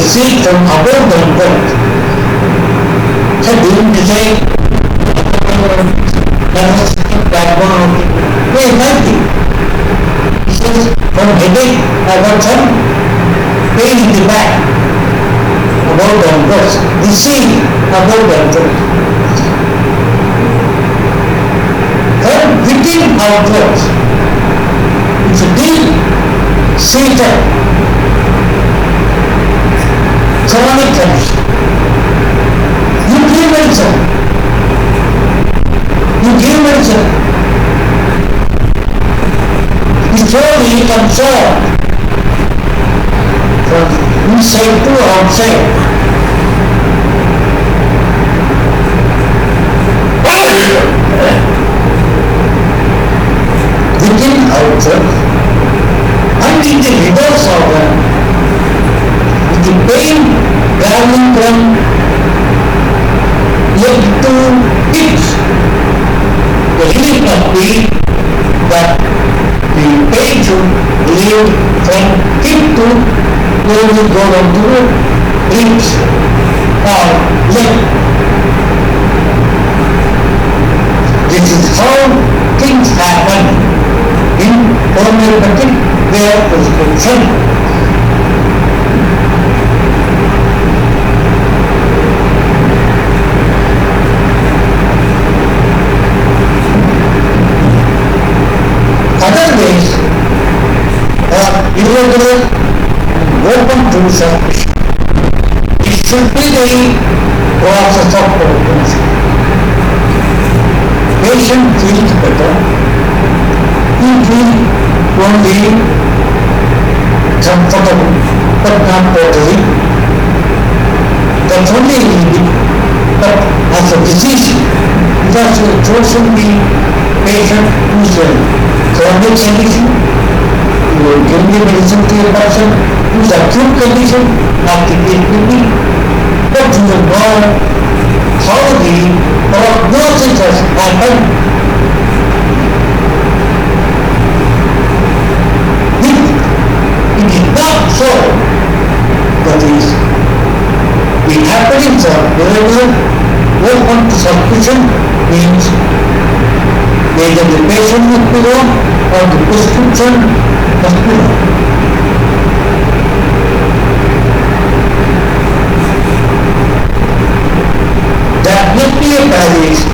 see from above the world. So being to say, nervous system, backbone, there is nothing. He says, from headache, I got some pain in the back, above the world. We see above the world. From within outwards, it's a deep seated chronic condition. You give medicine. You slowly absorb from inside to outside. Within outside and in the reverse organ, with the pain traveling from leg to hips. The healing must be that the pain should leave from hip to slowly go down to ribs or leg. This is how things happen in homeopathic way of prescription. Other ways are irregular and open to suppression. It should be the process of pregnancy. Patient feels better. He feels only comfortable, but not totally. That's only a little bit. But as a disease, it has chosen the patient who's a chronic condition. You will give the medicine to a person who's acute condition, not the treatment. But you will know how the prognosis has happened. It is not so. That is, the happenings of irregular open to suspicion means either the patient must be wrong or the prescription must be wrong. That must be a variation.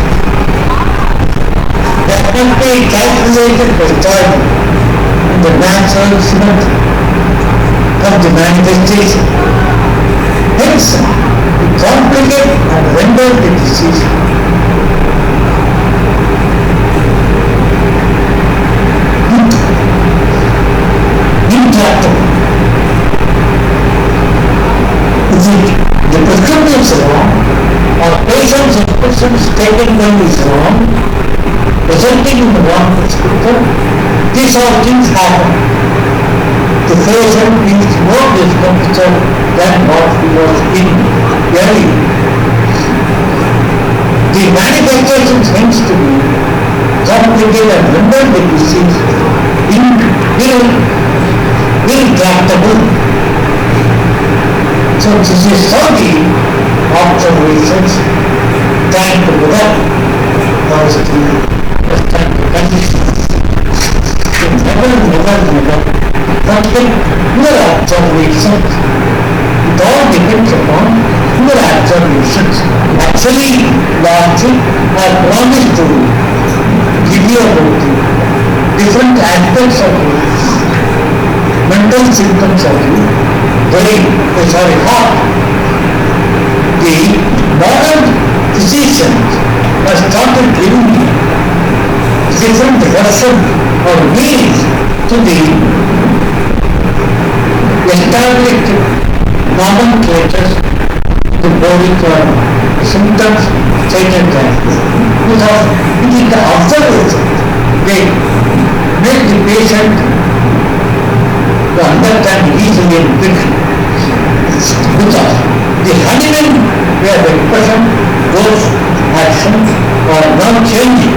That must be calculated by time in the natural symmetry of the manifestation. Hence, to complicate and render the disease intractable. If the prescription is wrong, or patient's instructions taken when is wrong, resulting in the wrong prescription, these all things happen. The patient feels more discomfort than what he was in earlier. The manifestation seems to be complicated and render the disease intractable. So this is how the observations trying to put up positive conditions. Never. Something your observations. It all depends upon your observations. Actually, Lordship, I promised to give you about the different aspects of mental symptoms of the brain, heart. The modern physicians have started giving different versions or meanings to the established nomenclatures to body symptoms, stated that. Because it is the observation they make the patient to understand easily and quickly. Because the honeymoon where the person goes actions are not changing,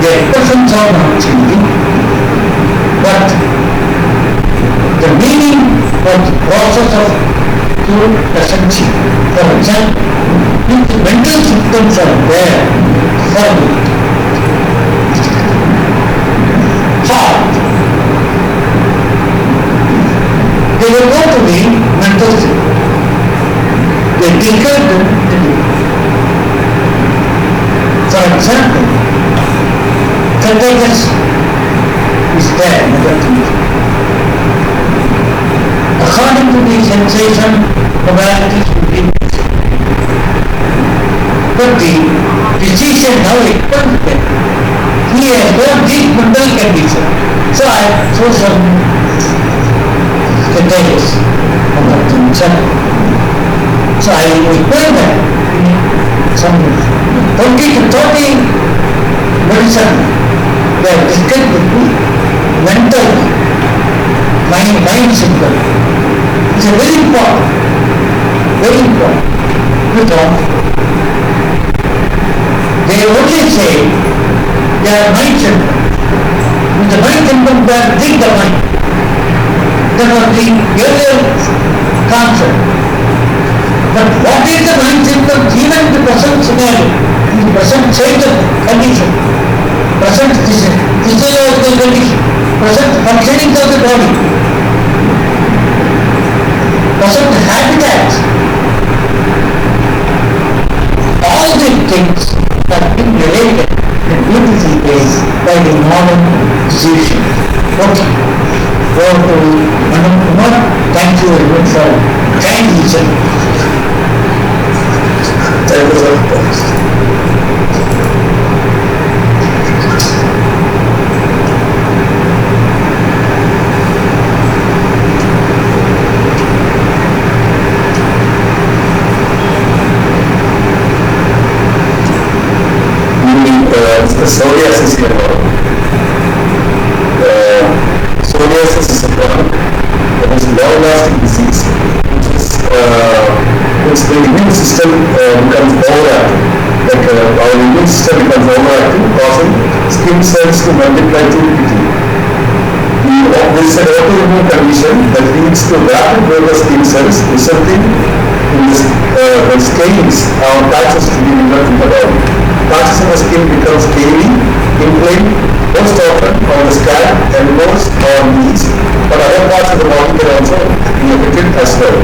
the expressions are not changing, but the meaning of the process of cure doesn't see. For example, if the mental symptoms are there, for heart, they will go to the mental symptom. They declare them to be. For example, contagious is there in the condition. According to the sensation, probabilities will be mixed. But the decision how it comes there, he has got this mental condition. So I saw some contagious of the himself. So I require that some 20 to 30 medicine they have discussed with me. Mental mind symptom. It's a very important. Because they only say they are mind symptom. With the mind symptom they are think the mind. That was the earlier concept. But what is the mind symptom? Even the present scenario, the present state of condition, present physiological condition, present functioning of the body, present habitat, all these things have been related in beautiful ways by the modern physician. Okay. Well, Madam Kumar, thank you very much for kind listening. Thank you very much. The psoriasis here now. Psoriasis is a term that is long-lasting disease, which the immune system becomes overactive. Like our immune system becomes overactive, causing skin cells to multiply too quickly. This is an autoimmune condition that leads to rapid growth of skin cells, resulting in the scales or patches to be developed in the body. Patches in the skin become scaly, inflamed, most often on the scalp and most on knees, but other parts of the body can also be affected as well.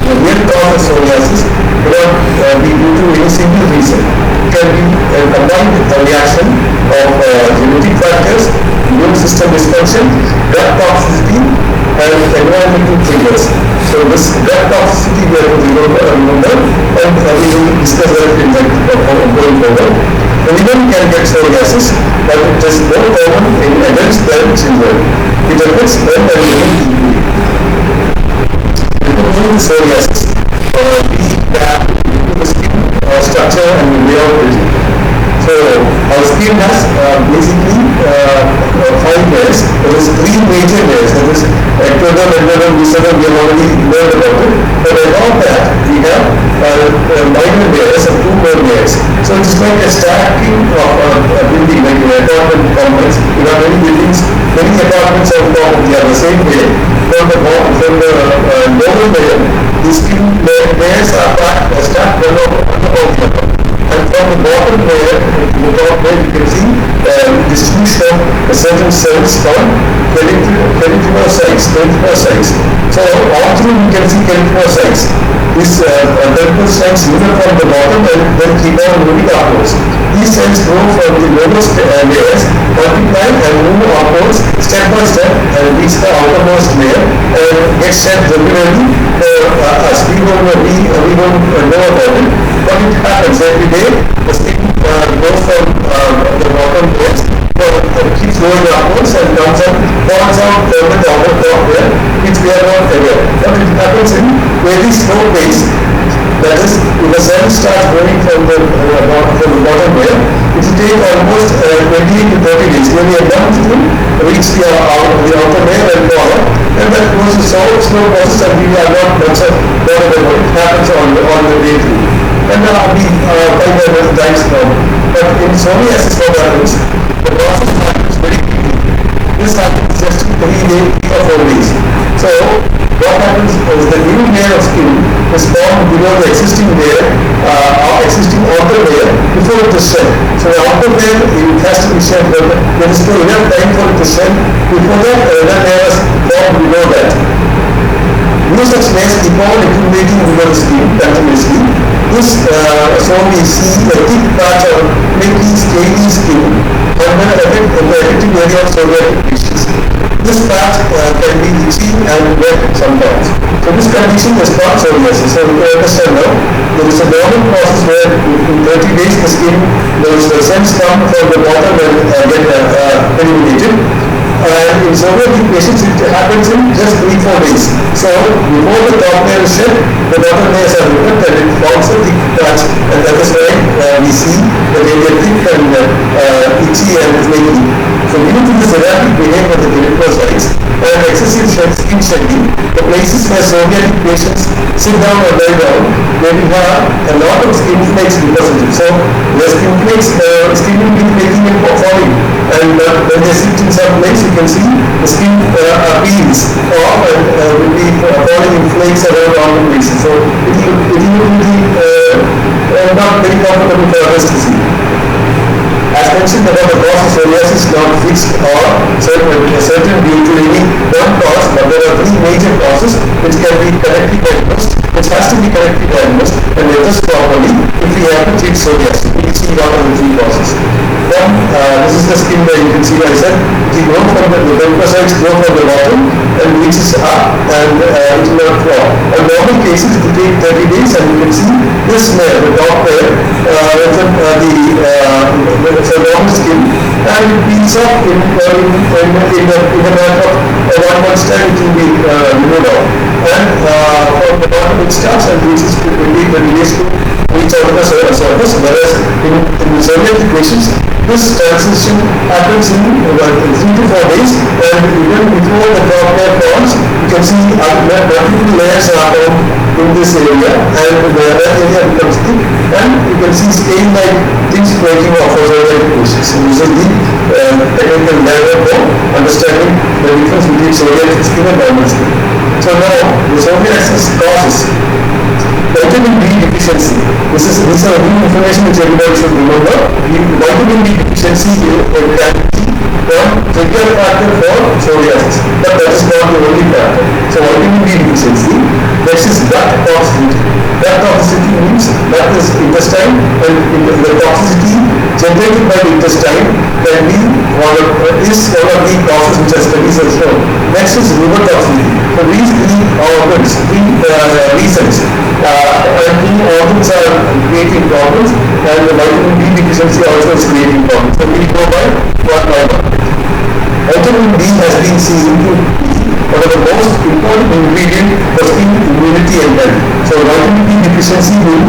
The real cause of psoriasis cannot be due to any single reason. It can be a combined reaction of genetic factors, immune system dysfunction, gut toxicity, and environmental triggers. So this gut toxicity we have to remember, and we will discuss that in going forward. Anyone can get psoriasis, but it is more common in adults than children. It affects men and women equally. Psoriasis, we have the skin structure and the way of aging. So our skin has basically 5 layers. There is 3 major layers. That is ectoderm, endoderm, mesoderm. We have already learned about it. But above that, we have minor layers and 2 more layers. So it's like a stacking of a building, like an apartment complex. You have many buildings, many apartments on top of the other, same way. From the lower layer, the skin layers are stacked one above the other. And from the bottom layer, the top layer, you can see distribution of certain cells called keratinocytes. So all through you can see keratinocytes. These keratinocytes move from the bottom and then keep on moving upwards. These cells grow from the lowest layers, multiply and move upwards step by step and reach the outermost layer and get set regularly as we don't know about it. But it happens every day. The skin goes from the bottom layers, keeps going upwards and comes up, falls out from the outer top layer, which we are not aware. But it happens in very slow pace. That is, if the cell starts growing from the bottom layer, it will take almost 20 to 30 days, maybe a month to reach the outer layer and go up. And that goes a slow process and we are not much of whatever it happens on the day too. And we find out the times now. But in psoriasis, what happens? The process happens very quickly. This happens just 3 or 4 days. So what happens is the new layer of skin is formed below the existing layer or existing outer layer before it is shed. So the outer layer it has to be shed, but there is no enough time for it to shed before that another layer is formed below that. No such layers keep on accumulating below the skin continuously. This so we see a thick patch of flaky, scaly skin under the affected area of psoriatic lesions. This patch can be itchy and wet sometimes. So this condition is called psoriasis. So we understand now there is a normal process where in 30 days the skin, the cells come from the bottom and get eliminated. And in psoriatic patients it happens in just 3-4 days. So before the top layer is shed, the bottom layers are ripped and it forms a thick patch, and that is why we see that they get thick and itchy and flaky. So due to this erratic behavior of the keratinocytes and excessive skin shedding, the places where psoriatic patients sit down or lie down, they will have a lot of skin flakes deposited. So the skin flakes, skin will be flaking and falling, and when they sit in some place, you can see the skin peels or will be falling in flakes around all the places. So it will be not very comfortable for others to see. As mentioned about the cause of psoriasis is not fixed or certain due to any one cause, but there are 3 major causes which can be correctly diagnosed, which has to be correctly diagnosed and addressed properly if we have to treat psoriasis. We see one of the 3 causes. One, this is the skin where you can see I said it will grow from the lymphocytes grow from the bottom and reaches up and it will not fall. In normal cases it will take 30 days and you can see this layer, the top layer, it's a normal skin and it peels up in a matter of 1 month's time it will be removed out. And from the bottom it starts and reaches to 20 days to reach out of the surface, whereas in the psoriatic patients this transition happens in 3 to 4 days, and even before the top layer forms, you can see multiple layers are found in this area, and the other area becomes thick, and you can see stain-like things breaking off for psoriatic patients. So this is the technical level for understanding the difference between psoriatic skin and normal skin. So now, the psoriasis causes vitamin D deficiency. This is a new information which everybody should remember. Vitamin D deficiency can be one trigger factor for psoriasis, but that is not the only factor. So vitamin D deficiency. Next is gut toxicity. Gut toxicity means gut is intestine, and the toxicity generated by the intestine can be one of the causes which are studies have shown. Next is liver toxicity. So these 3 organs, 3 reasons. And 3 organs are creating problems, and the vitamin D deficiency also is creating problems. So we go by one by one. Vitamin D has been seen to be one of the most important ingredient for skin immunity and health. So vitamin D deficiency will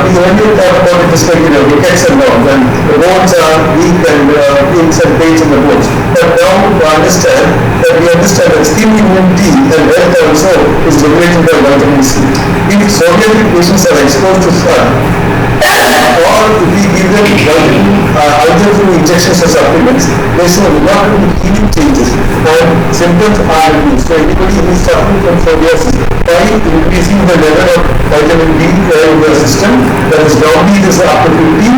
we earlier thought about it as like rickets and all, and the bones are weak and aches and pains in the bones. But now we understand that skin immunity and health also is regulated by vitamin C. If psoriatic patients are exposed to sun, or if we give them vitamin either through injections or supplements, they show remarkable healing changes and symptoms are reduced. So anybody who is suffering from psoriasis, by increasing the level of vitamin D in the system, that is normally it is up to 50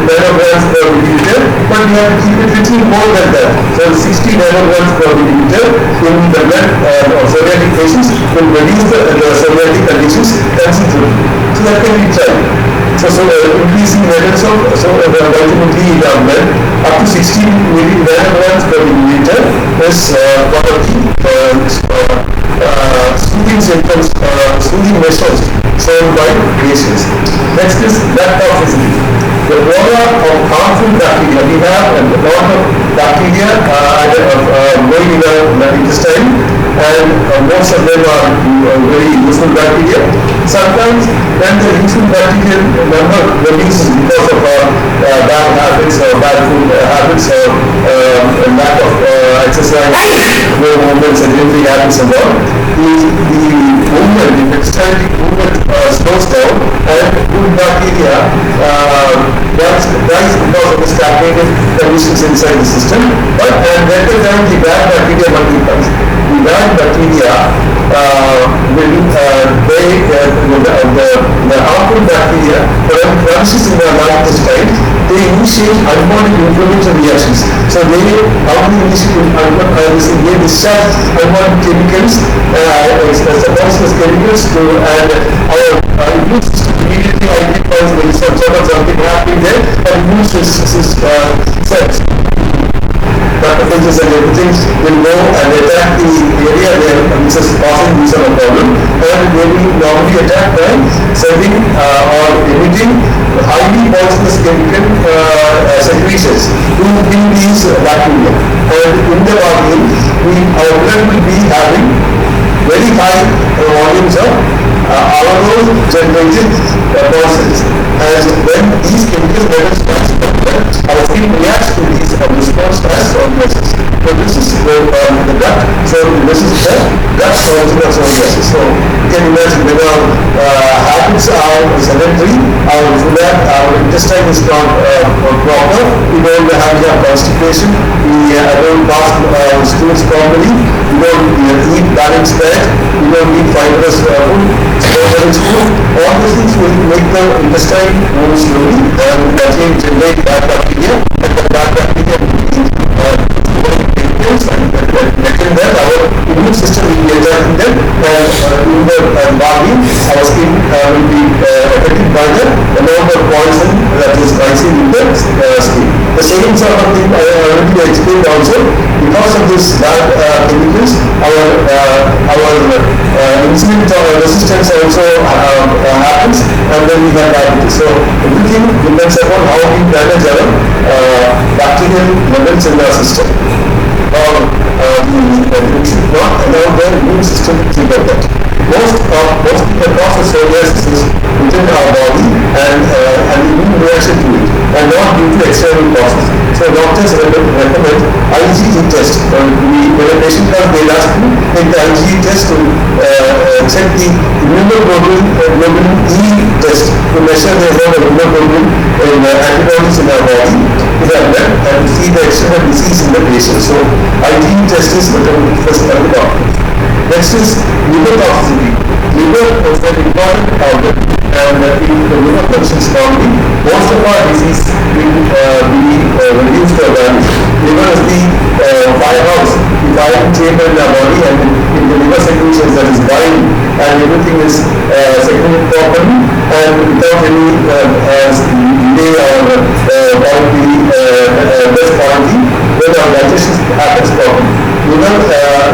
nanograms per milliliter, but we have to keep it little more than that. So 60 nanograms per milliliter in the blood of psoriatic patients will reduce the psoriatic conditions considerably. So that can be tried. So increasing levels of vitamin D in our blood up to 60 nanograms per milliliter is one of the soothing symptoms, soothing measures shown by patients. Next is gut toxicity. The flora of harmful bacteria. We have a lot of bacteria growing in the intestine, and most of them are very useful bacteria. Sometimes when the useful bacteria number reduces because of bad habits or bad food habits or lack of exercise, no movements, sedentary habits and all, the intestinal movement slows down, and good bacteria dies because of the stagnated conditions inside the system. But at that time the bad bacteria multiplies. The the harmful bacteria, when crunches in the lung intestine, they initiate unwanted inflammatory reactions. So they discharge unwanted chemicals, substances chemicals to, and our immune system immediately identifies there is some sort of something happening there, and immune cells, macrophages and everything will go and attack the area where this is causing this of a problem, and they will normally attack by sending or emitting highly poisonous chemical secretions to kill these bacteria. And in the body, our blood will be having very high volumes of generated poisons, and when these chemicals our skin reacts to these response as psoriasis. So this is the gut. So this is the gut origin of psoriasis. So you can imagine when our habits are sedentary, our intestine is not proper, we don't have constipation, we don't pass stools properly, we don't eat balanced diet, we don't eat fibrous food, food. All these things will make the intestine move slowly and generate bad bacteria, and the bad bacteria and that our immune system will be attacking them, and in the body, our skin will be affected by the amount of poison that is rising in the skin. The same sort of thing I already explained also. Because of this bad chemicals, our insulin resistance also happens, and then we have diabetes. So everything depends upon how we manage our bacterial levels in our system. We should not allow the immune system to trigger that. Most of the cause of psoriasis is within our body and an immune reaction to it, and not due to external causes. So doctors recommend IgE test. When a patient comes, they ask you take the IgE test to check the immunoglobulin E test to measure the amount of immunoglobulin in antibodies in our body and see the external disease in the patient. So IgE test is recommended first by the doctor. Next is liver toxicity. Liver is an important organ, and if the liver functions normally, most of our disease will be reduced or vanished. Liver is the firehouse, the firing chamber in our body, and in the liver secretions that is bile, and everything is secreted properly and without any delay or quality, best quality, then our digestion happens properly. Liver,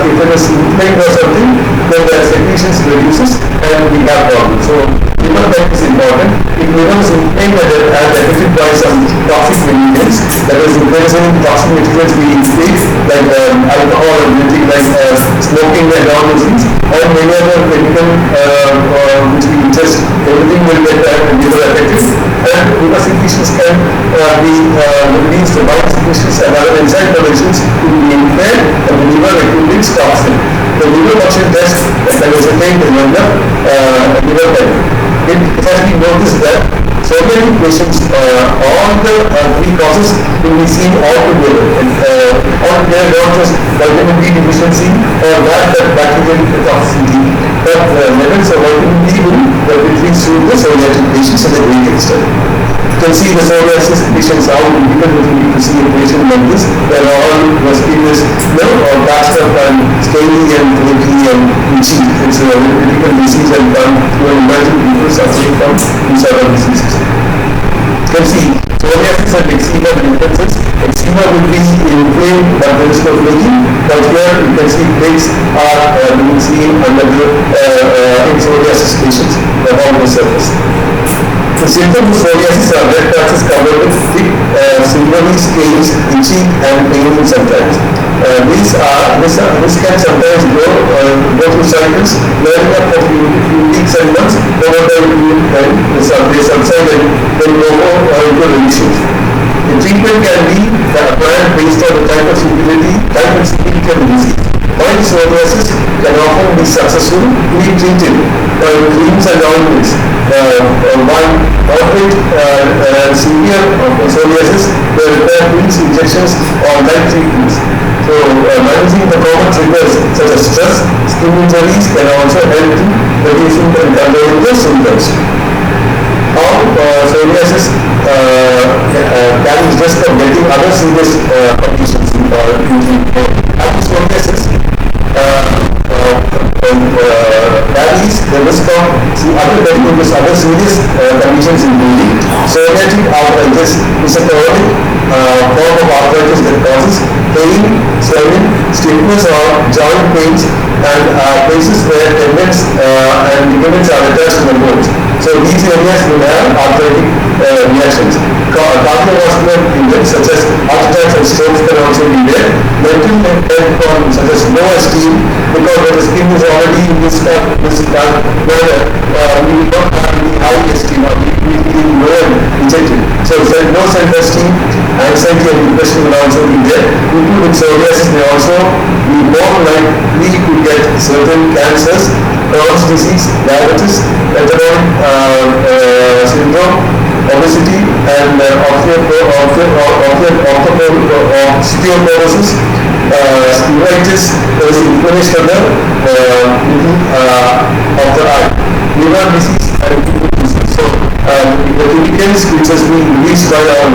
if it is inflamed or something, then the secretions reduces and we have problems. So liver health is important. If liver is inflamed and affected by some toxic materials, that is, if there is any toxic materials we take, like alcohol or anything like smoking and all those things, or many other chemical which we ingest, everything will get liver affected. And liver secretions can be released, the bile secretions and other enzyme productions will be impaired, and the liver accumulates toxin. The liver function test that was attained in the liver health. It has been noticed that so many patients, all the three causes will be seen all together. Not just vitamin D deficiency or that bacterial toxicity, but levels of vitamin D will decrease through the psoriatic patients in the clinical study. You can see the psoriasis patients, how difficult it will be to see a patient like this. They are all mosquitoes, or patched up and scaly and flaky and itchy. It's a very critical disease, and you can imagine people suffering from these other diseases. You can see psoriasis and eczema differences. Eczema will be inflamed, but there is no flaking. But here you can see plaques are being seen under the psoriasis patients above the surface. The symptoms of psoriasis are red patches covered with thick, silvery scales, itchy and painful sometimes. This can sometimes go through cycles, learning up for few weeks and months, over time they subside and then go into remission. The treatment can be applied based on the type of severity of the disease. While psoriasis can often be successful to be treated by creams and ointments. While moderate and severe psoriasis, they require pills, injections, or light treatments. So managing the common triggers such as stress, skin injuries can also help in reducing and controlling the symptoms. How psoriasis carries risk of getting other serious conditions, including psoriasis carries the risk of other serious conditions, including psoriatic arthritis is a chronic form of arthritis that causes pain, swelling, stiffness or joint pains, and places where tendons and ligaments are attached to the bones. So these areas will have arthritic reactions. Cardiovascular events such as heart attacks and strokes can also be there. Mental health problems such as low esteem, because when the skin is already in this where we don't have any high esteem or we feel low and rejected. So no self-esteem, anxiety and depression will also be there. People with psoriasis may also be more likely to get certain cancers, Crohn's disease, diabetes, metabolic syndrome, obesity, and osteoporosis, uveitis, there is inflammation of the eye, liver disease, and kidney disease. So the chemicals which has been released by our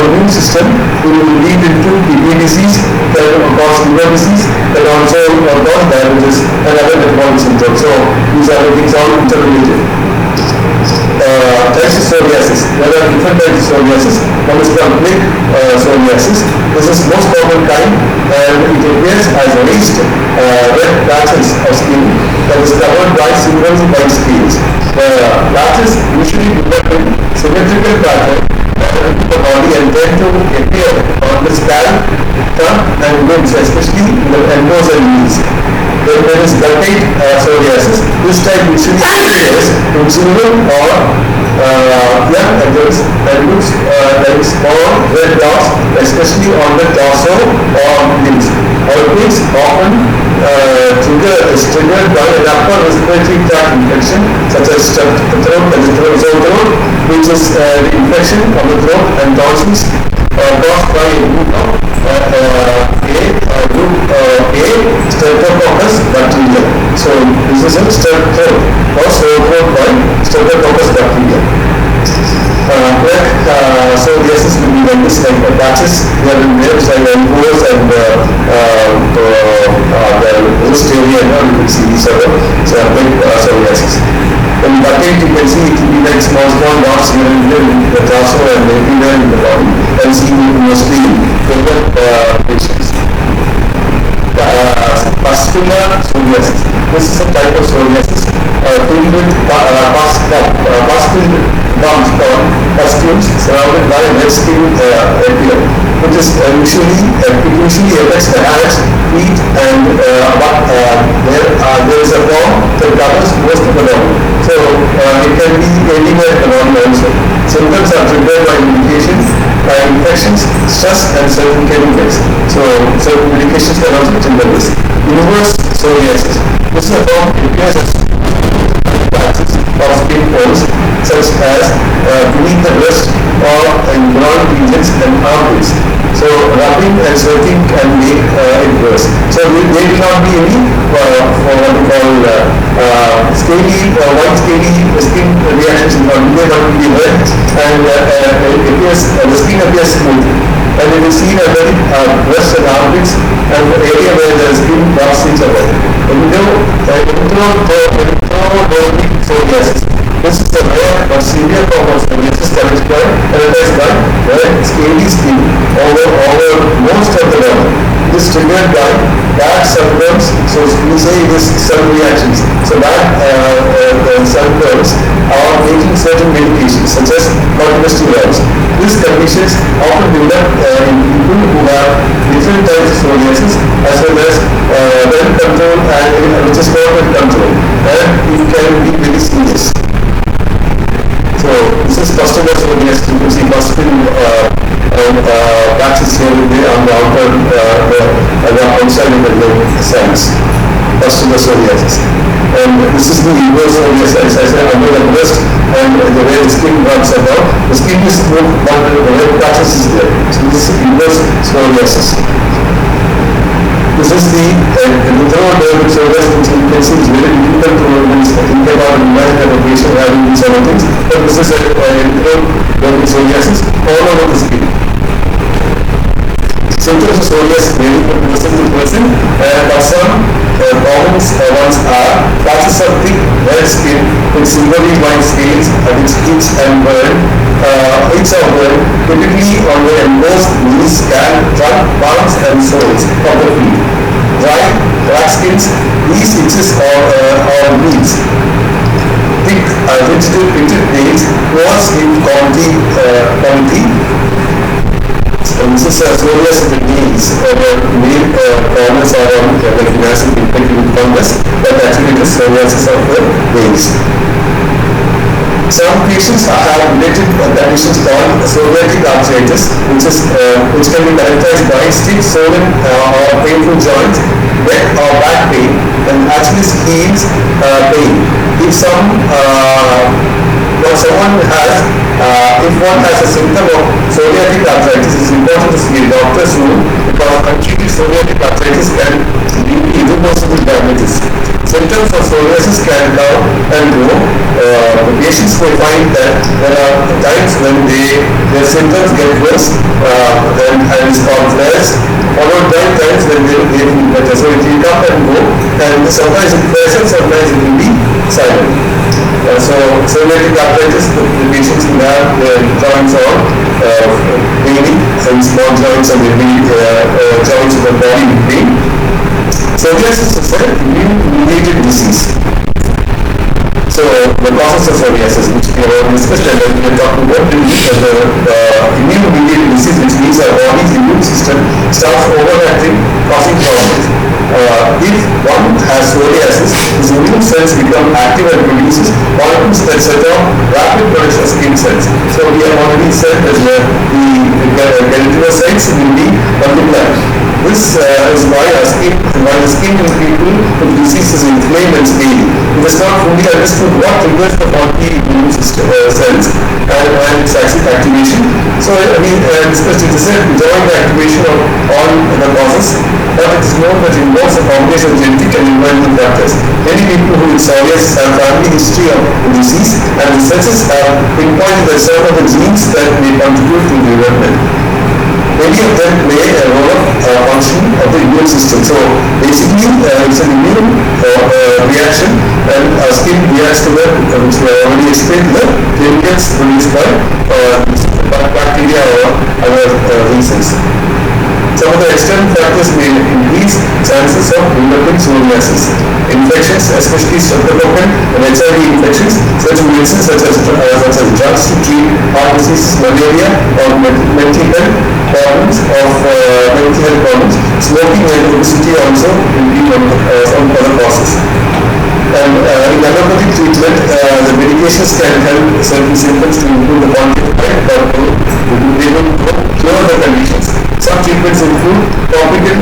immune system will lead into kidney disease, can cause liver disease, and also cause diabetes and other metabolic syndromes. So these are the things all interrelated. Types of psoriasis. There are different types of psoriasis. One is called plaque psoriasis. This is most common kind, and it appears as raised red patches of skin that is covered by single white scales. The patches usually develop in symmetrical pattern into the body and tend to appear on the scalp, tongue, and limbs, especially in the elbows and knees. Then there is guttate psoriasis. This type usually appears in children or young adults and looks like small red dots, especially on the torso or limbs. Outbreaks often is triggered by an upper respiratory tract infection, such as strep throat and sore throat, which is the infection of the throat and tonsils caused by group A, Streptococcus bacteria. So this is a strep throat or sore throat by Streptococcus bacteria. Psoriasis will be like this, like patches here and there, like elbows and the wrist area, you can see these are the big psoriasis. In guttate, you can see it will be like small dots here and there in the torso and everywhere in the body, and see mostly in patients. Pustular psoriasis. This is a type of psoriasis filled with pustules surrounded by red skin epithelium, which is usually affects the hands, feet, and there is a form that covers most of the body. So it can be anywhere in the body also. Symptoms are triggered by medications, by infections, stress, and certain chemicals. So certain medications can also trigger this. Inverse psoriasis. This is a form that appears as patches of skin folds, such as beneath the breast or in broad regions and armpits. So rubbing and sweating can make it worse. So there will not be any what we call scaly, white scaly skin reactions. They will not be red, and the skin appears smooth. And you will see a very breast and armpits and the area where the skin drops each other. Psoriasis. This is a rare but severe form of psoriasis characterized by red scaly skin over most of the body. This is triggered by bad sunburns, so we say it is sun reactions. So bad sunburns are making certain medications such as corticosteroids. These conditions often develop in people who have different types of psoriasis as well as well control and which is not well controlled, and it can be very serious. So this is pustular psoriasis. You can see pustular patches here and there on the outer outside of the cells. Pustular psoriasis. And this is the inverse psoriasis, as I said, under the breast and the way the skin runs about. The skin is smooth, but the red patches is there. So this is inverse psoriasis. this is the throughout the service which you can see is very difficult to think about and imagine that a patient having these sort of things, but this is a psoriasis all over the skin. Symptoms of psoriasis vary from person to person, and some common ones are patches of thick red skin with silvery white scales at its cheeks and burn, itch or burn, typically on the embossed knees, calf, trunk, palms and soles of the feet. Dry, black skins, these itches or bleeds. Thick, rigid nails, was in quality. This is psoriasis of the knees, nail corners are on the massive infected fungus, but actually it is psoriasis of the nails. Some patients have related conditions called psoriatic arthritis, which can be characterized by stiff, swollen or painful joints, neck or back pain, and actually heals pain. If one has a symptom of psoriatic arthritis, it is important to see a doctor soon, because untreated psoriatic arthritis can lead to irreversible damages. Symptoms of psoriasis can come and go. The patients may find that there are times when their symptoms get worse and it's called flares, followed by times when they feel better. So it will come and go, and sometimes it present, sometimes it will be silent. So psoriatic arthritis, the patients will have their joints all paining, and small joints and maybe joints of the body with pain. Psoriasis is an immune-mediated disease. So the causes of psoriasis, which we have discussed, and we are talking about the immune-mediated disease, which means our body's immune system starts overacting, causing problems. If one has psoriasis, his immune cells become active and produces molecules that set off rapid production of skin cells. So we have already said that the keratinocytes will be multiplied. This is why the skin in people with disease is inflamed and scaly. It is not fully understood what triggers the body immune system cells and its activation. So we discussed it is a joint activation of all the causes, but it is known that it involves a combination of genetic and environmental factors. Many people who with psoriasis have family history of the disease, and researchers have pinpointed that some of the genes that may contribute to development. Many of them play a role of function of the immune system. So basically, it's an immune reaction, and our skin reacts to the, which we have already explained, the chemicals produced by bacteria or other reasons. Some of the external factors may increase chances of developing psoriasis. Infections, especially streptococcal and HIV infections, such medicines such as drugs to treat heart disease, malaria, or mental health problems. Smoking and obesity also will be some other causes. And in allopathic treatment, the medications can help certain symptoms to improve the quality of life, but they will cure the conditions. Some treatments include topical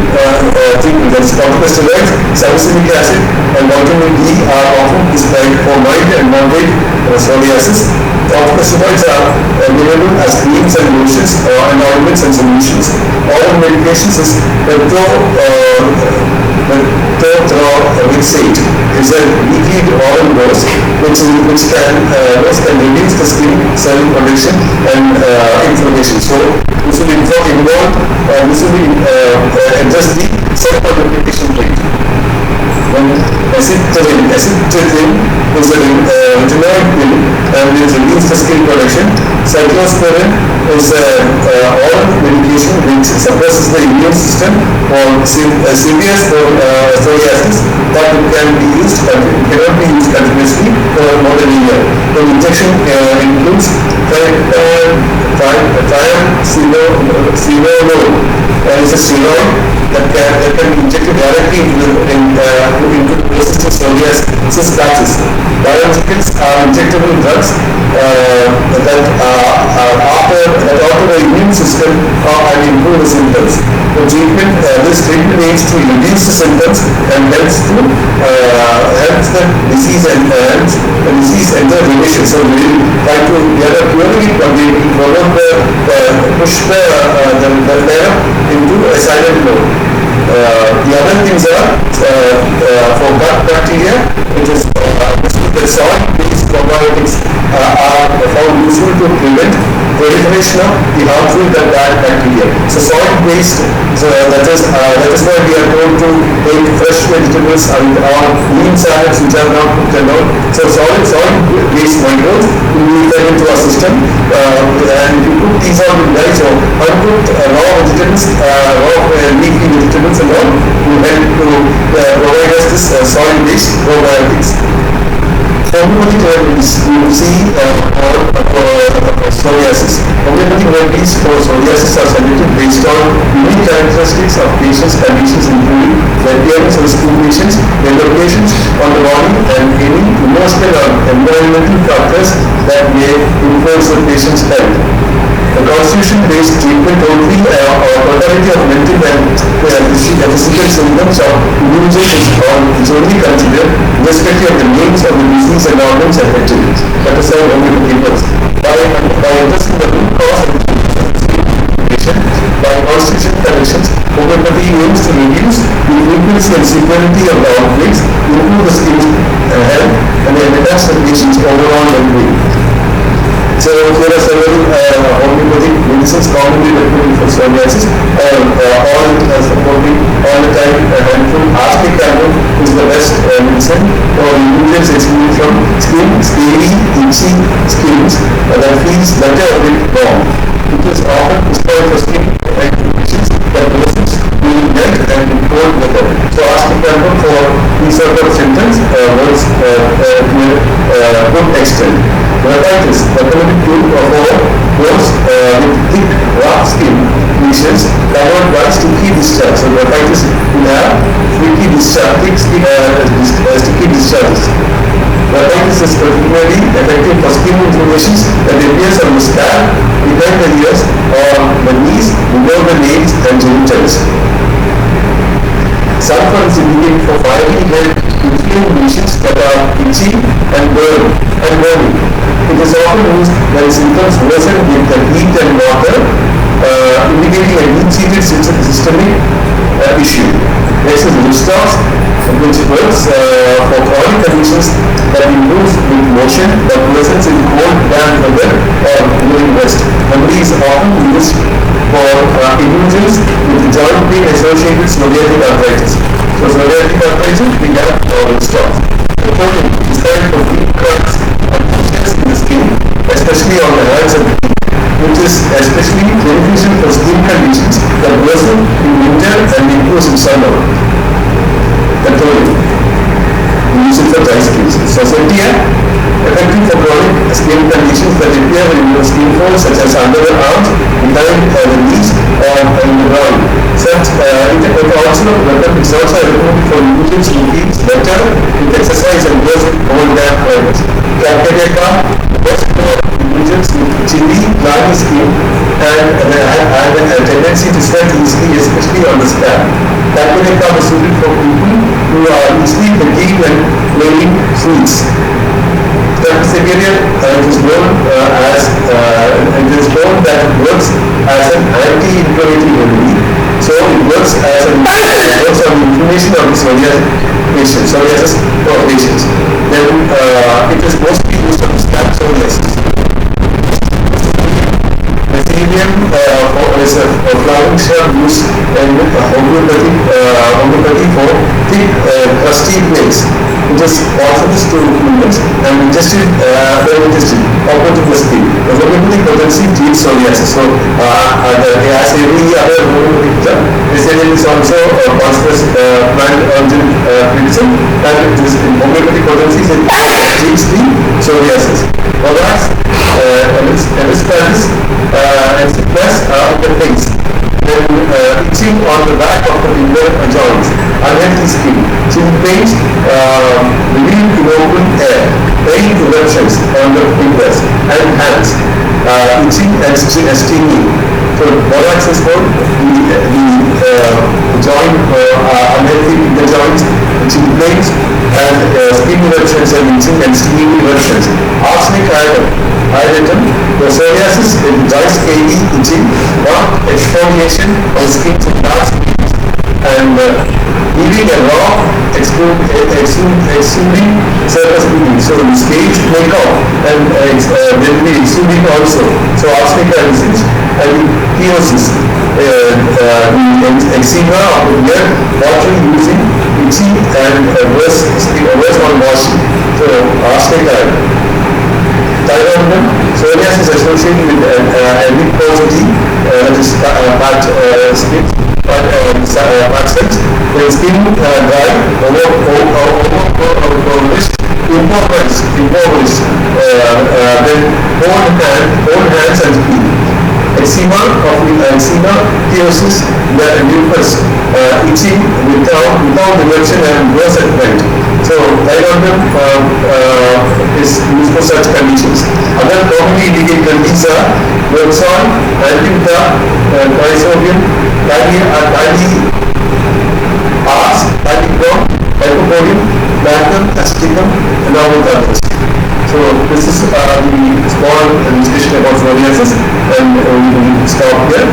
treatment, that's corticosteroids, salicylic acid, and vitamin D are often prescribed for mild and moderate psoriasis. Corticosteroids are available as creams and lotions and ointments and solutions. Oral medications is methotrexate is a weekly oral dose which can reduce the skin cell production and inflammation. So this will address the self-amplification rate. Acetylcholine is a retinoid pill and will reduce the skin production. Cyclosporin is an oral medication which suppresses the immune system for severe psoriasis, but it cannot be used continuously for more than a year. The injection includes triamcinolone, is a steroid that can be injected directly into the resistant psoriasis uses patches. Biologics are injectable drugs that alter the immune system and improve the symptoms. This treatment aims to reduce the symptoms and helps the disease and helps the disease enter remission. So we will try to get a purely, but we will push the nerve into a silent mode. The other things are for gut bacteria, it is the salt-based probiotics are found useful to prevent proliferation of the harmful gut bacteria. So salt-based, that is why we are told to take fresh vegetables and or lean salads which are not cooked and all. So salt-based microbes will be fed into our system, and if you put these out in rice or uncooked raw vegetables, leafy vegetables and all, will help to provide us this soil-based probiotics. Homeopathic remedies, you will see for psoriasis. Homeopathic remedies for psoriasis are selected based on unique characteristics of patients' conditions, including the appearance of skin lesions, their locations on the body, and any emotional or environmental factors that may influence the patient's health. The constitution-based treatment only or totality of mental and physical symptoms of individuals is only considered irrespective of the names of the disease and organs affected. That is how homeopathy works. By addressing the root cause of the patient, by constitution corrections, homeopathy aims to reduce the frequency and severity of the outbreaks, improve the skin health, and enhance the patient's overall well-being. So there are several homeopathic medicines commonly recommended for psoriasis, all supporting all the time a handful. Arsenic tablet is the best medicine for individuals experiencing from skin, scaly, itchy skins that feels better with warm. It is often prescribed for skin conditions that worsens during night and in cold weather. So arsenic tablet for these sort of symptoms works to a good extent. Dermatitis, recommended tube for those with thick, rough skin lesions covered by sticky discharge. So dermatitis will have sticky discharges. Dermatitis is particularly effective for skin inflammations that appears on the scalp, behind the ears, or the knees, below the nails and genitals. Sulfur is indicated for fiery red inflamed lesions that are itchy and burning. It is often used when symptoms worsen with the heat and water, indicating a deep-seated systemic issue. Next is Lustox, which works for chronic conditions that improves with motion but worsens in cold, damp weather or during rest. Memory is often used for individuals with joint pain associated with psoriatic arthritis. So psoriatic arthritis, we have Lustox. The protein is carried for deep cuts and pushes in the skin, especially on the hands and feet, which is especially beneficial for skin conditions that worsen in winter and improves in summer. The protein, we use it for dry skin. So Sentia, effective for chronic skin conditions that appear in your skin folds such as under the arms, behind the knees, or in the ground. It also recommended for individuals who feel better with exercise and goes with cold damp climates. Captadeca, best for individuals with chilly, clammy skin and a tendency to sweat easily, especially on the scalp. Captadeca was suited for people who are easily fatigued and craving sweets. Strepsirrhinium is known that it works as an anti-inflammatory remedy. So it works on the inflammation of the psoriasis patients. Then it is mostly used on scalp psoriasis. Methelium is a flowering shrub used in homeopathy for thick, crusty plaques. It is poisonous to humans and ingested opposite to the skin. The homeopathic potency treats psoriasis. So, as every other homeopathic drug, it is also a constant plant origin medicine, and it is in homeopathic potency it treats the psoriasis. Whereas Emisparis and sickness are the things. Then itching on the back of the finger joints. And unhealthy skin. Chilblains reveal in open air, pain eruptions on the fingers and hands, itching and stinging. So borax is for the joint, unhealthy finger joints, chilblains, and skin eruptions and itching and stinging eruptions. Arsenic iodine, the psoriasis is dry scaly itching, not exfoliation of skin to dark skin, and leaving a raw, exuding surface bleeding. So the stage may come and there will be exuding also. So arsenic disease and piosis, the eczema of the ear, water using itchy and worse on washing. So arsenic thyroid, psoriasis is associated with adiposity, that is fat skin. Fat cells, the skin dry, impoverished, then cold hands and feet. Eczema, piosis, the lupus, itching without eruption and worse at night. So thyroid is used for such conditions. Other commonly indicated conditions are Roxol, Antifa, Chrysodium, Lycopodium, Lactum, Aceticum, and all of others. So this is the small discussion about psoriasis, and we will stop here.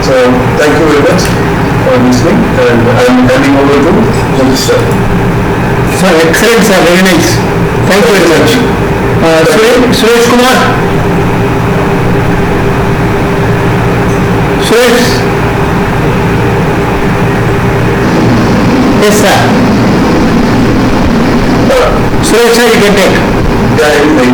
So thank you very much for listening, and I am handing over to Mr. Sir. Sir, excellent sir, very nice. Thank you very much. Suresh Kumar. Suresh. Yes sir. Suresh sir, you can take. Yeah, everything.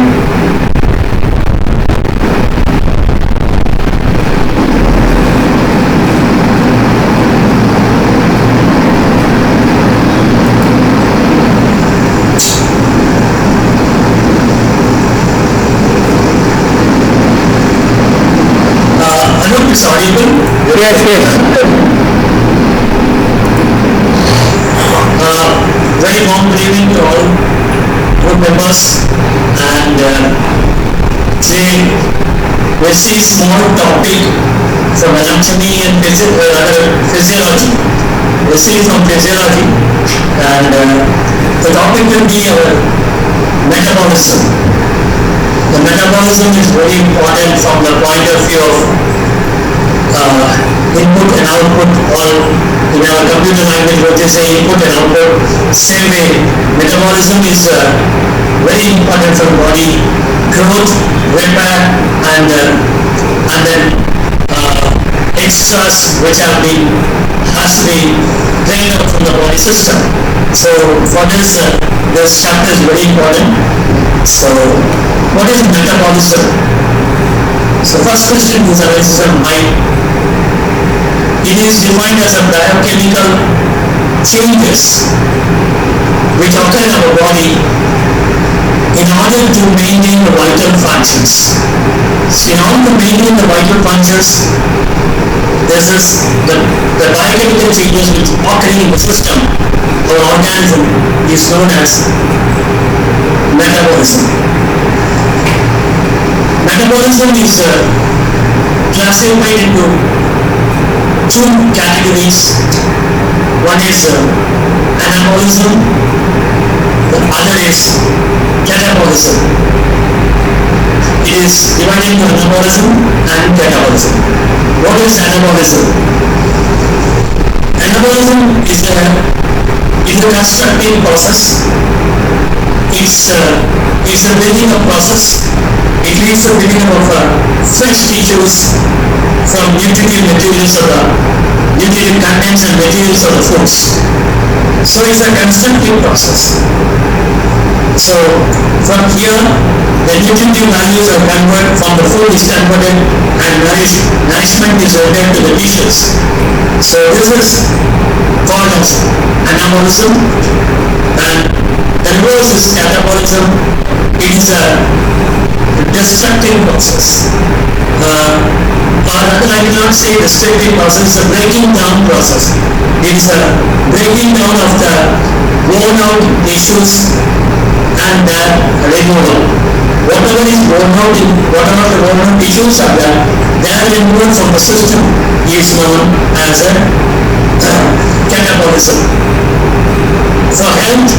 Is audible? Yes, yes. Very warm good evening to all board members, and today we'll see small topic from anatomy and physiology. We'll see from physiology, and the topic will be metabolism. The metabolism is very important from the point of view of input and output, or in our computer language what they say input and output. Same way, metabolism is very important for the body, growth, repair, and then extras which has to be drained out from the body system. So for this, this chapter is very important. So what is metabolism? So first question is analysis of mind. It is defined as a biochemical changes which occur in our body in order to maintain the vital functions. So in order to maintain the vital functions, this is the biochemical changes which occur in the system or organism is known as metabolism. Metabolism is classified into two categories. One is anabolism, the other is catabolism. It is divided into anabolism and catabolism. What is anabolism? Anabolism is a constructive process. It's a building up process. It leads to building of fresh tissues from nutritive materials of the nutritive contents and materials of the foods. So it's a constructive process. So from here, the nutritive values are converted from the food is converted and nourishment is rendered to the tissues. So this is called as anabolism, and the reverse is catabolism. It is a destructive process. Or rather, I will not say destructive process, it's a breaking down process. It's a breaking down of the worn out issues and removal. Whatever is worn out, whatever the worn out issues are there, they are removed from the system is known as a catabolism. For health,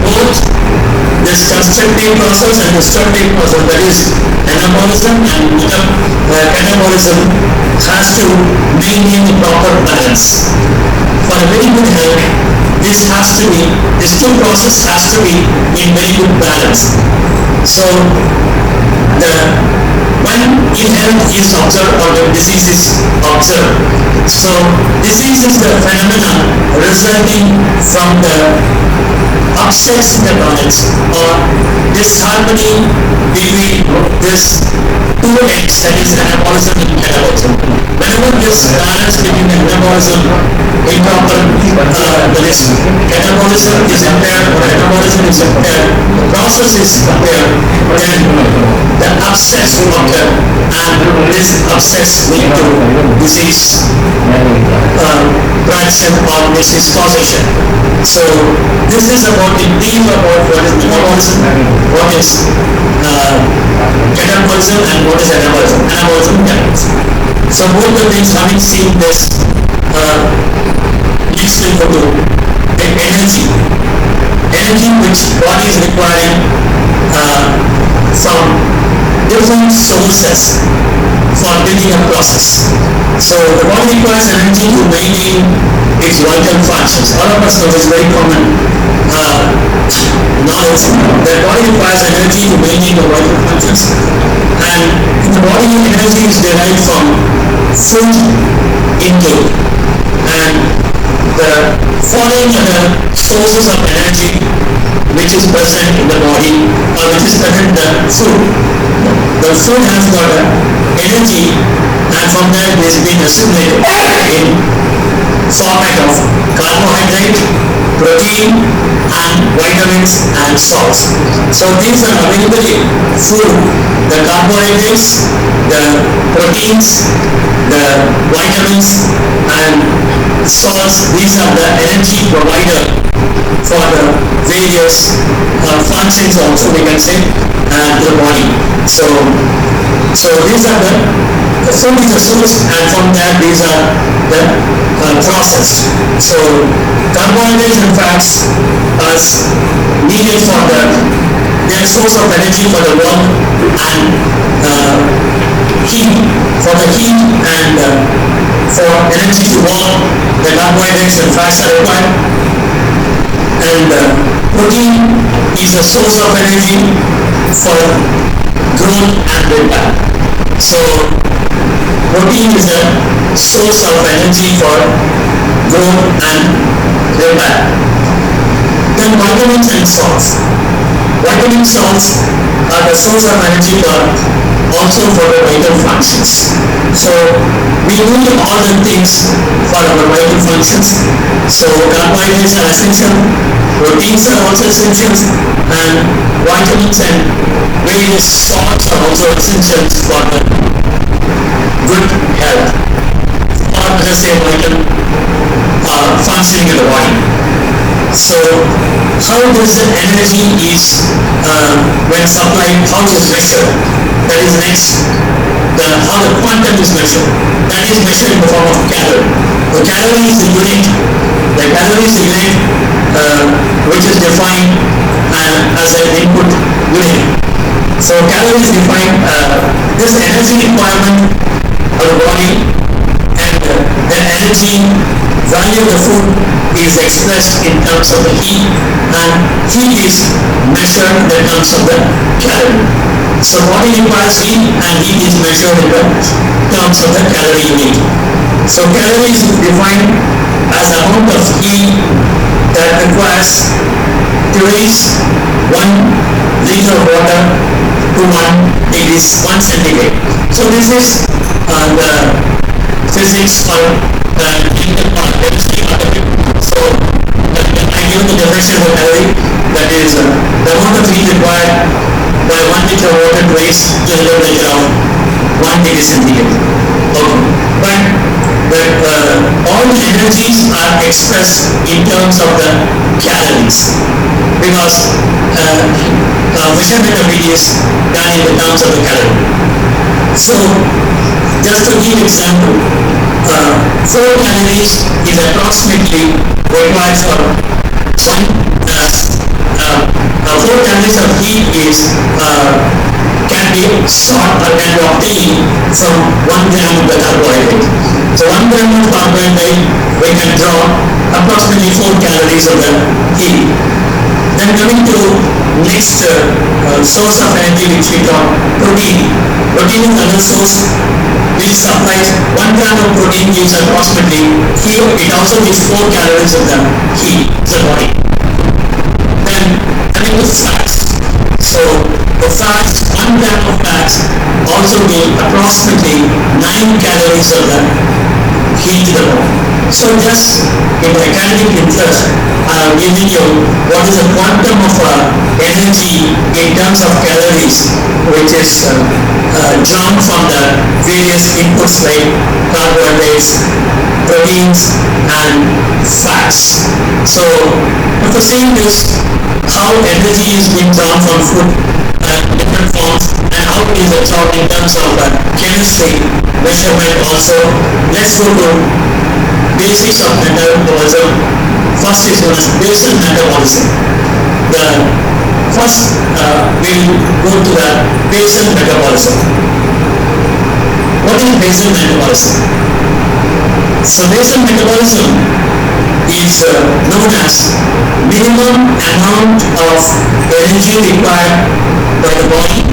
both this constructive process and destructive process, that is anabolism and catabolism, has to maintain the proper balance. For a very good health, this two process has to be in very good balance. So when ill health is observed or the disease is observed, so disease is the phenomenon resulting from the upsets in the balance or disharmony between this two ends, that is anabolism and catabolism. Whenever this balance between the anabolism that is catabolism is impaired or anabolism is impaired, the process is impaired, then the upsets occur and this upsets lead to disease production or disease causation. So this is about the brief about what is metabolism, what is catabolism and what is anabolism. Anabolism and catabolism. So both the things, having seen this, leads to the energy which body is requiring from different sources for building a process. So the body requires energy to maintain its vital functions. All of us know this very common knowledge. The body requires energy to maintain the vital functions. And the body energy is derived from food intake. And the following are the sources of energy which is present in the body or which is present in the food. The food has got energy and from that it is being assimilated in format of carbohydrate, protein and vitamins and salts. So these are available in food, the carbohydrates, the proteins, the vitamins and salts. These are the energy provider for the various functions also, we can say, to the body. So these are the food is the source and from that these are the processed. So carbohydrates and fats are needed for their source of energy for the work and heat, for the heat and for energy to work, the carbohydrates and fats are required. And protein is a source of energy for growth and repair. So protein is a source of energy for growth and repair. Then vitamins and salts. Vitamin salts are the source of energy also for the vital functions. So we need all the things for our vital functions. So carbohydrates are essential, proteins are also essential, and vitamins and various salts are also essential for the good health or let us say vital functioning of the body. So how this energy is when supplied, how it is measured, that is next. How the quantum is measured, that is measured in the form of calorie. The calorie is the unit, which is defined as an input unit. So calorie is defined, this energy requirement of the body and the energy value of the food is expressed in terms of the heat, and heat is measured in the terms of the calorie. So body requires heat and heat is measured in the terms of the calorie unit. So calorie is defined as the amount of heat that requires to raise 1 liter of water to 1 degrees, 1 centigrade. So this is the physics or chemistry of it. So I give the definition of calorie, that is the amount of heat required by 1 liter liter of water to raise to the temperature of 1 degree centigrade. Okay. But all the energies are expressed in terms of the calories, because measurement of it is done in the terms of the calorie. So, just to give example, 4 calories is approximately required for 4 calories of heat is can be sought or can be obtained from 1 gram of the carbohydrate. So 1 gram of carbohydrate, we can draw approximately 4 calories of the heat. Then coming to next source of energy, which we call protein. Protein is another source which supplies 1 gram of protein gives approximately, here it also gives 4 calories of the heat to the body. Then coming to fats. So the fats, 1 gram of fats also give approximately 9 calories of the heat to the body. So just in the academic interest, I am giving you what is the quantum of energy in terms of calories, which is drawn from the various inputs like carbohydrates, proteins, and fats. So what we're saying is how energy is being drawn from food in different forms, and how it is absorbed in terms of chemistry measurement also. Let's go to basics of metabolism. First is known as basal metabolism. The first we'll go to the basal metabolism. What is basal metabolism? So basal metabolism is known as minimum amount of energy required by the body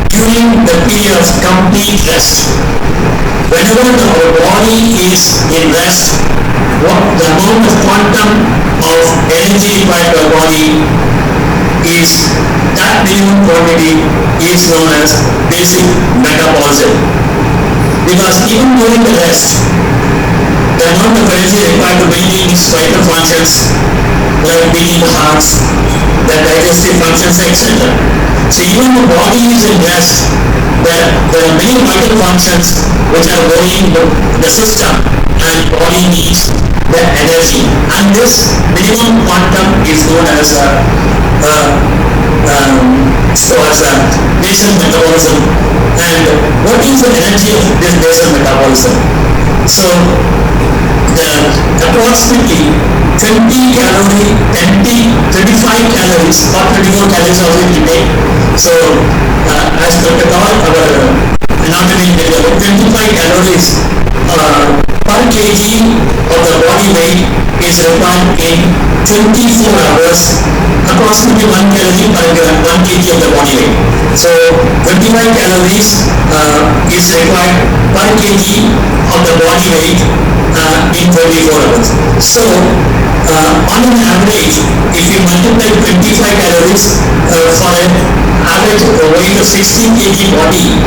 during the period of complete rest. Whenever our body is in rest, what the amount of quantum of energy required by the body is, that minimum quantity is known as basic metabolism. Because even during the rest, the amount of energy required to maintain its vital functions like beating the heart, the digestive functions, etc. So even the body is in rest, there are many vital functions which are going in the system, and body needs the energy. And this minimum quantum is known as basal metabolism. And what is the energy of this basal metabolism? So approximately 25 calories or 24 calories also we take. So as Dr. Kaur, our anatomy, 25 calories per kg of the body weight is required in 24 hours, approximately 1 calorie per 1 kg of the body weight. So 25 calories is required per kg of the body weight in 24 hours. So on an average, if you multiply 25 calories for an average weight of 16 kg body,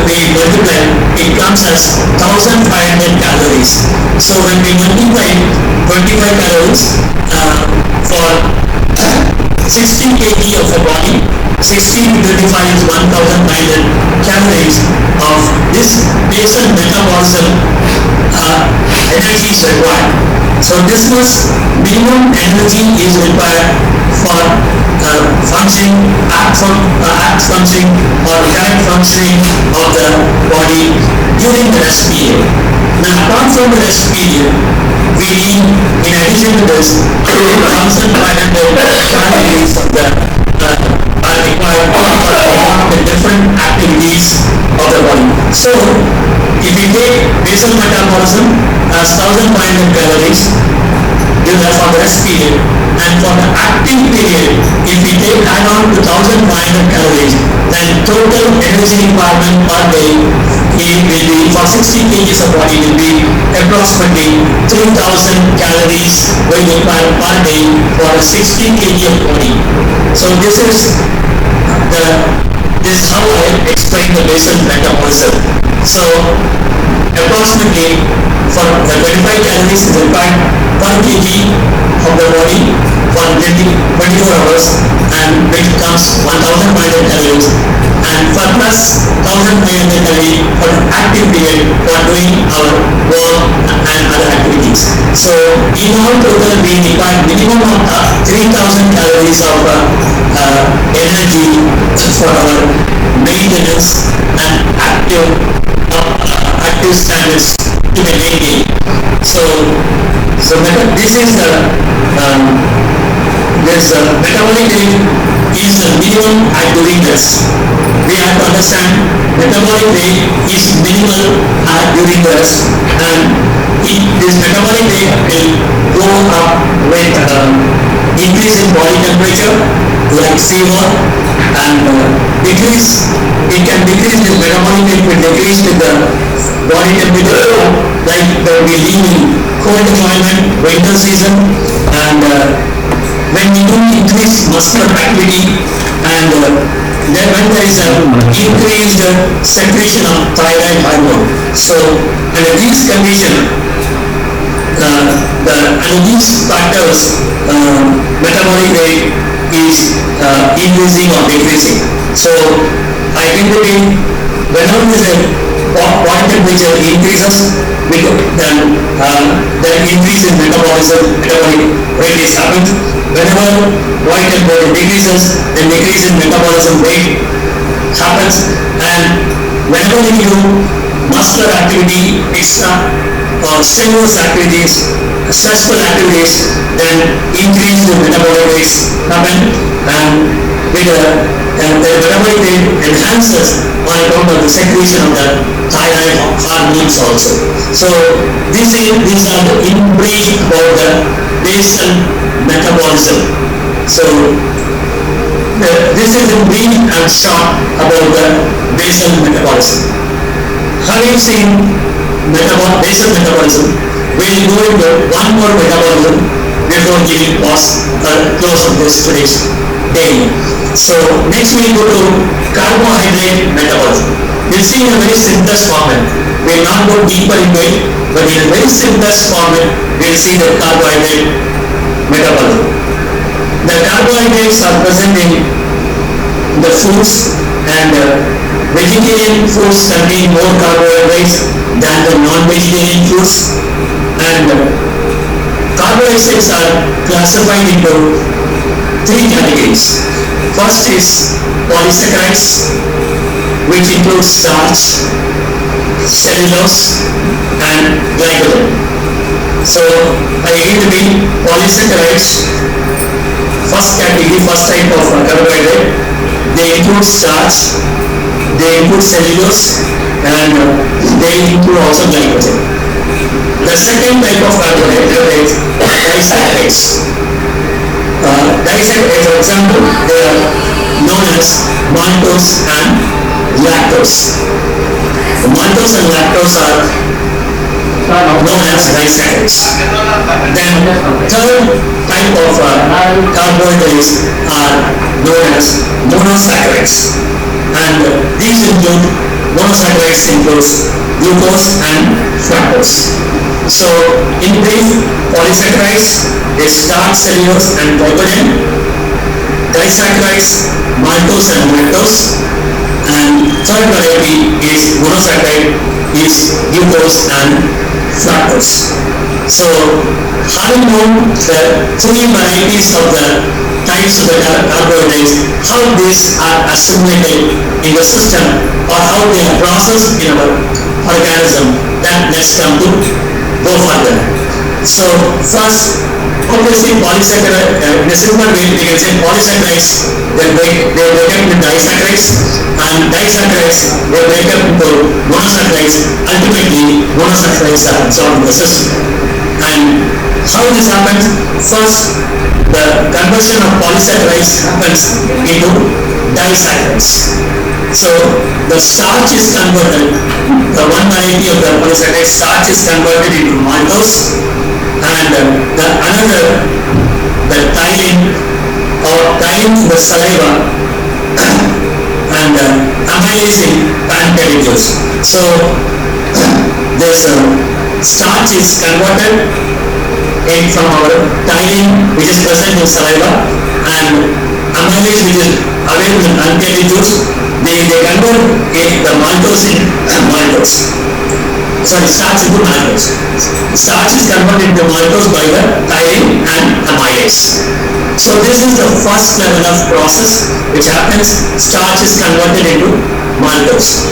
we multiply, it comes as 1500 calories. So when we multiply 25 calories for 16 kg of the body, 16 to 25 is 1500 calories of this basal metabolism energy is required. So this was minimum energy is required for functioning, act functioning or correct functioning of the body during the rest period. Now apart from the rest period, we need, in addition to this, 1500 calories of the are required for the different activities of the body. So if we take basal metabolism as 1500 calories for the rest period, and for the active period, if we take add on to 1500 calories, then total energy requirement per day will be for 60 kg of body will be approximately 3000 calories will be required per day for a 60 kg of body. So this is how I explain the basal metabolism. So approximately for the 25 calories is required per kg of the body for 24 hours, and which comes 1500 calories. and for plus 1,500 calorie for active period for doing our work and other activities. So in all total we require minimum of 3,000 calories of energy for our maintenance and active standards to be maintained. So this is the metabolic rate is the minimum at during rest. We have to understand metabolic rate is minimal during the rest, and this metabolic rate will go up with increase in body temperature like fever, and decrease. It can decrease this metabolic rate will decrease with the body temperature, like we live in cold climate, winter season, and when we do increase muscular activity, and then when there is an increased secretion of thyroid hormone. So under these conditions, under these factors, metabolic rate is increasing or decreasing. So I can repeat, whenever there is a body temperature increases, then increase in metabolic rate is happened. Whenever body temperature decreases, then decrease in metabolism rate happens. And whenever you do muscular activity, extra or strenuous activities, stressful activities, then increase the metabolic rates happen, and with the metabolic rate enhances on account of the secretion of the thyroid hormones also. So these are the in brief about the basal metabolism. So this is in brief and short about the basal metabolism. Having seen basal metabolism, we will go into one more metabolism before giving close of this today's day. So next we go to carbohydrate metabolism. We'll see in a very simplest format. We will not go deeper into it, but in a very simplest format, we'll see the carbohydrate metabolism. The carbohydrates are present in the foods, and vegetarian foods contain more carbohydrates than the non-vegetarian foods, and carbohydrates are classified into three categories. First is polysaccharides, which includes starch, cellulose, and glycogen. So I again repeat, polysaccharides, first category, first type of carbohydrate, they include starch, they include cellulose, and they include also glycogen. The second type of carbohydrate is disaccharides. Disaccharides, for example, they are known as maltose and lactose. The maltose and lactose are known as disaccharides. Then third type of carbohydrates are known as monosaccharides, and these include monosaccharides includes glucose and fructose. So in brief, polysaccharides is starch, cellulose, and glycogen. Disaccharides, maltose and lactose, and third variety is monosaccharide, is glucose and fructose. So having known the three varieties of the types of the carbohydrates, how these are assimilated in the system or how they are processed in our organism, then let's come to go further. So first, obviously polysaccharide, in a simple way we can say polysaccharides, they break up into disaccharides, and disaccharides they break up into monosaccharides. Ultimately monosaccharides are absorbed in the system. And how this happens? First, the conversion of polysaccharides happens into disaccharides. So the starch is converted, the one variety of the polysaccharide starch is converted into maltose, and the another, the ptyalin in the saliva and amylase in pancreatitis. So this starch is converted from our ptyalin, which is present in saliva, and amylase which is available in untainted juice, they convert the maltose in maltose. Sorry, starch into maltose. Starch is converted into maltose by the thyrin and amylase. So this is the first level of process which happens. Starch is converted into maltose.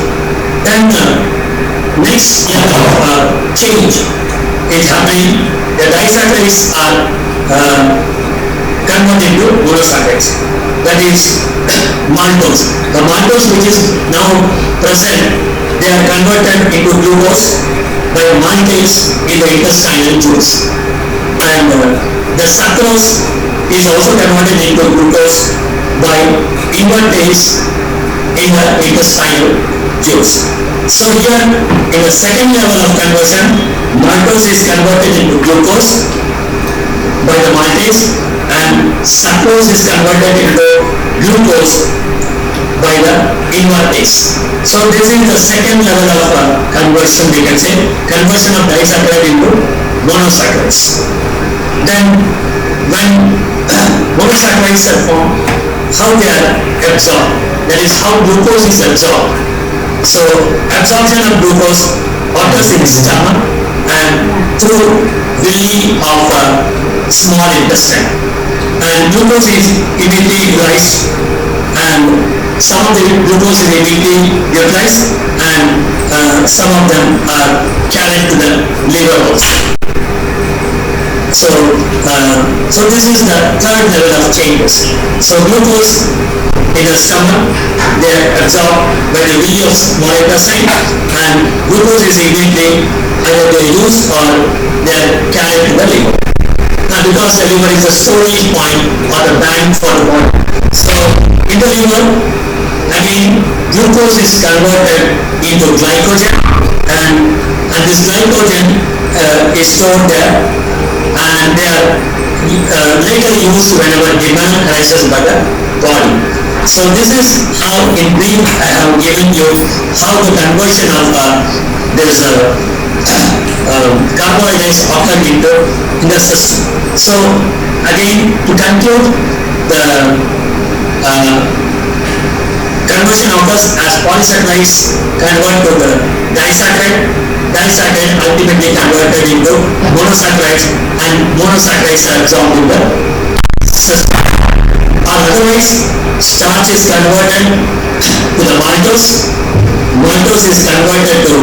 Then next level of change is happening. The disaccharides are converted into monosaccharides. That is maltose. The maltose which is now present, they are converted into glucose by maltase in the intestinal juice. And the sucrose is also converted into glucose by invertase in the intestinal juice. So here in the second level of conversion, maltose is converted into glucose by the maltase and sucrose is converted into glucose by the invertase. So this is the second level of conversion, we can say, conversion of disaccharide into monosaccharides. Then when monosaccharides are formed, how they are absorbed, that is how glucose is absorbed. So absorption of glucose occurs in the stomach and through villi of small intestine, and glucose is immediately utilized, and some of the glucose is immediately utilized and some of them are carried to the liver also. So this is the third level of changes. So glucose in the stomach, they are absorbed by the villi of small intestine, and glucose is immediately either they are used or they are carried to the liver. Now because the liver is the storage point or the bank for the body. So in the liver, again glucose is converted into glycogen, and this glycogen is stored there, and they are later used whenever demand arises by the body. So this is how in brief I have given you how the conversion of this carbohydrates occur in the system. So again, to conclude, the conversion occurs as polysaccharides convert to the disaccharide ultimately converted into monosaccharides, and monosaccharides are absorbed in the system. Or otherwise, starch is converted to the maltose is converted to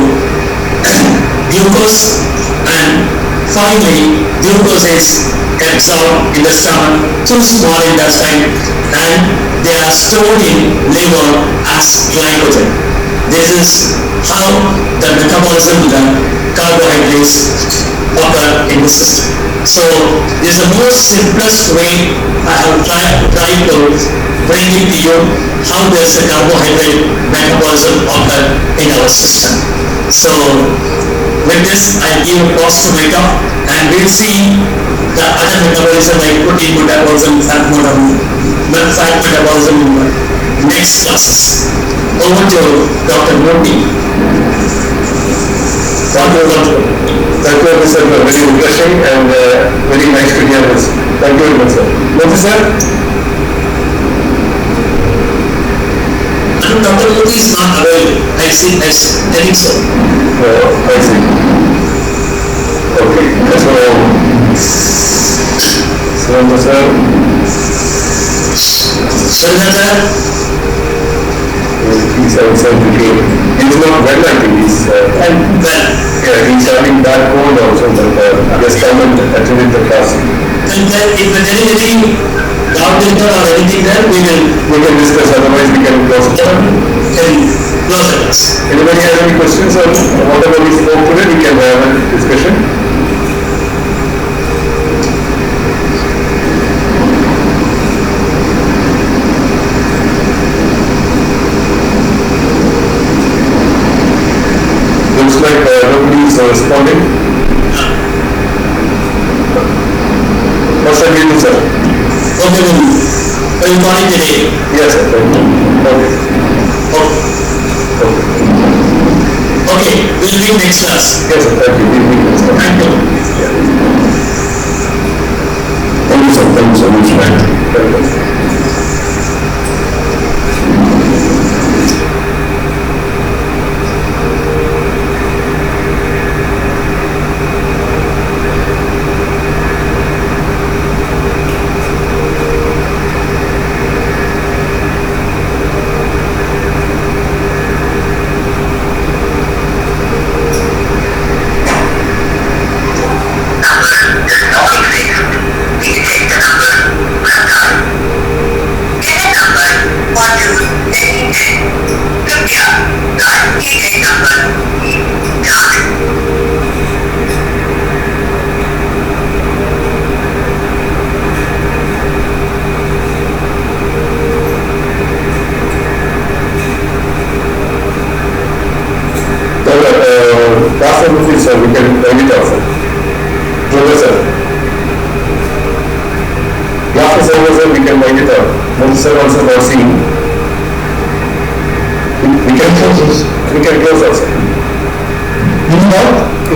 glucose, and finally glucose is absorbed in the stomach through small intestine, and they are stored in liver as glycogen. This is how the metabolism of the carbohydrates occur in the system. So this is the most simplest way I have tried to bring it to you how does the carbohydrate metabolism occur in our system. So with this I give a pause to my talk, and we'll see the other metabolism like protein metabolism, fat metabolism in the next classes. Over to Dr. Murthy. Thank you, sir. Very interesting and very nice to hear this. Thank you very much, sir. Murthy, sir? Dr. Murthy is not available. I think so. I see. Okay. So sir. He's outside the game. He's not well, I think. He's having bad cold also, but just come and attend the class. And then if there is any doubt or anything there, we can discuss, otherwise we can close it. Anybody has any questions or whatever we spoke today, we can have a discussion. Looks like nobody is responding. What shall we do, sir? Okay, are you calling today? Yes, sir. Okay. Okay, we'll meet next class. Yes, sir. Thank you. We'll meet next class. Thank you. Thank you, sir. Thank you so much. Thank you. rupees, sir, we can wind it off, sir. Joker, sir. After server, sir, we can wind it off. Modi sir also not seeing. We can close, we can close also. You know,